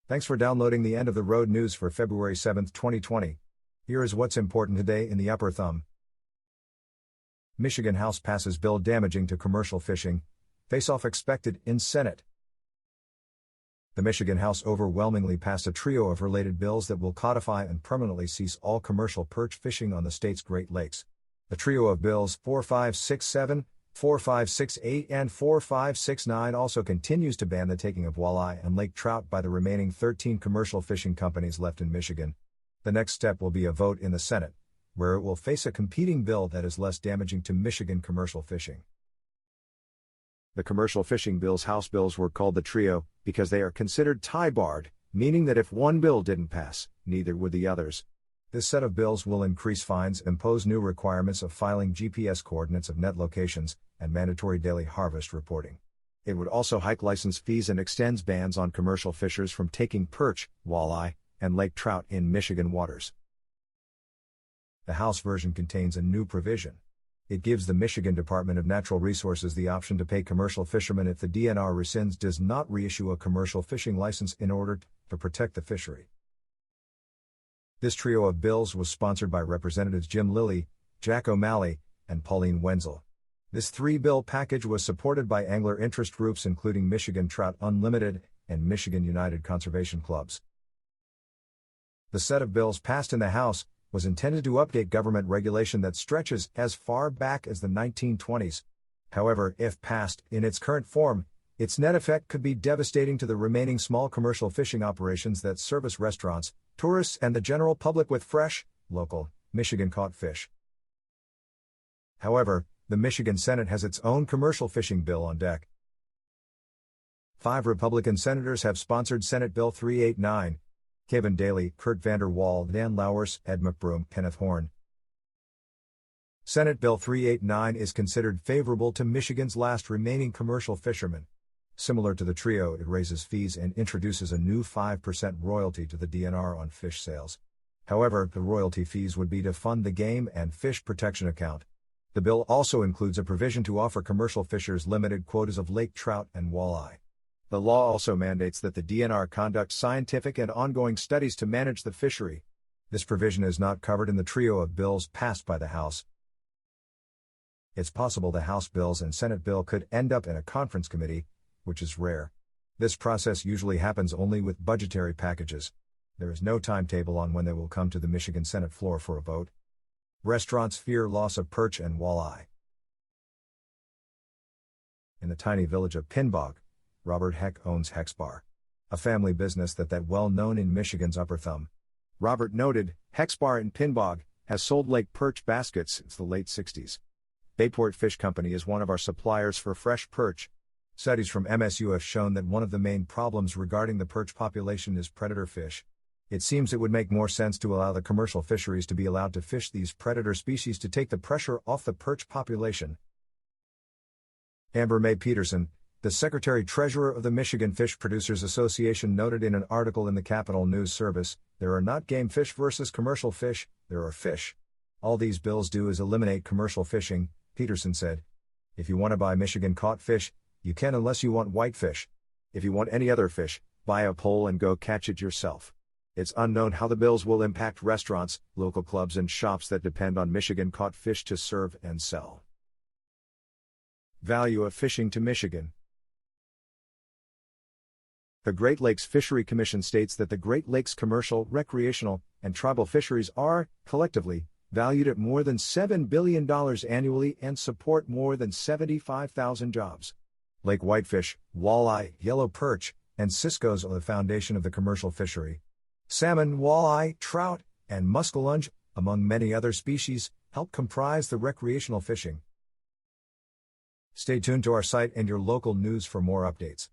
Thanks for downloading the End of the Road news for February 7, 2020. Here is what's important today in the upper thumb. Michigan House passes bill damaging to commercial fishing. Face-off expected in Senate. The Michigan House overwhelmingly passed a trio of related bills that will codify and permanently cease all commercial perch fishing on the state's Great Lakes. The trio of bills 4567, 4568 and 4569 also continues to ban the taking of walleye and lake trout by the remaining 13 commercial fishing companies left in Michigan. The next step will be a vote in the Senate, where it will face a competing bill that is less damaging to Michigan commercial fishing. The commercial fishing bill's House bills were called the trio because they are considered tie-barred, meaning that if one bill didn't pass, neither would the others. This set of bills will increase fines, impose new requirements of filing GPS coordinates of net locations, and mandatory daily harvest reporting. It would also hike license fees and extends bans on commercial fishers from taking perch, walleye, and lake trout in Michigan waters. The House version contains a new provision. It gives the Michigan Department of Natural Resources the option to pay commercial fishermen if the DNR rescinds does not reissue a commercial fishing license in order to protect the fishery. This trio of bills was sponsored by Representatives Jim Lilly, Jack O'Malley, and Pauline Wenzel. This three-bill package was supported by angler interest groups including Michigan Trout Unlimited and Michigan United Conservation Clubs. The set of bills passed in the House was intended to update government regulation that stretches as far back as the 1920s. However, if passed in its current form, its net effect could be devastating to the remaining small commercial fishing operations that service restaurants, tourists and the general public with fresh, local, Michigan-caught fish. However, the Michigan Senate has its own commercial fishing bill on deck. 5 Republican senators have sponsored Senate Bill 389. Kevin Daly, Kurt Vander Wal, Dan Lowers, Ed McBroom, Kenneth Horn. Senate Bill 389 is considered favorable to Michigan's last remaining commercial fishermen. Similar to the trio, it raises fees and introduces a new 5% royalty to the DNR on fish sales. However, the royalty fees would be to fund the Game and Fish Protection Account. The bill also includes a provision to offer commercial fishers limited quotas of lake trout and walleye. The law also mandates that the DNR conduct scientific and ongoing studies to manage the fishery. This provision is not covered in the trio of bills passed by the House. It's possible the House bills and Senate bill could end up in a conference committee, which is rare. This process usually happens only with budgetary packages. There is no timetable on when they will come to the Michigan Senate floor for a vote. Restaurants fear loss of perch and walleye. In the tiny village of Pinbog, Robert Heck owns Heck's Bar, a family business that well known in Michigan's upper thumb. Robert noted, Heck's Bar in Pinbog has sold lake perch baskets since the late 60s. Bayport Fish Company is one of our suppliers for fresh perch. Studies from MSU have shown that one of the main problems regarding the perch population is predator fish. It seems it would make more sense to allow the commercial fisheries to be allowed to fish these predator species to take the pressure off the perch population. Amber May Peterson, the Secretary-Treasurer of the Michigan Fish Producers Association, noted in an article in the Capital News Service, "There are not game fish versus commercial fish, there are fish. All these bills do is eliminate commercial fishing," Peterson said. "If you want to buy Michigan-caught fish, you can unless you want whitefish. If you want any other fish, buy a pole and go catch it yourself." It's unknown how the bills will impact restaurants, local clubs and shops that depend on Michigan-caught fish to serve and sell. Value of fishing to Michigan. The Great Lakes Fishery Commission states that the Great Lakes commercial, recreational, and tribal fisheries are, collectively, valued at more than $7 billion annually and support more than 75,000 jobs. Lake whitefish, walleye, yellow perch, and ciscos are the foundation of the commercial fishery. Salmon, walleye, trout, and muskellunge, among many other species, help comprise the recreational fishing. Stay tuned to our site and your local news for more updates.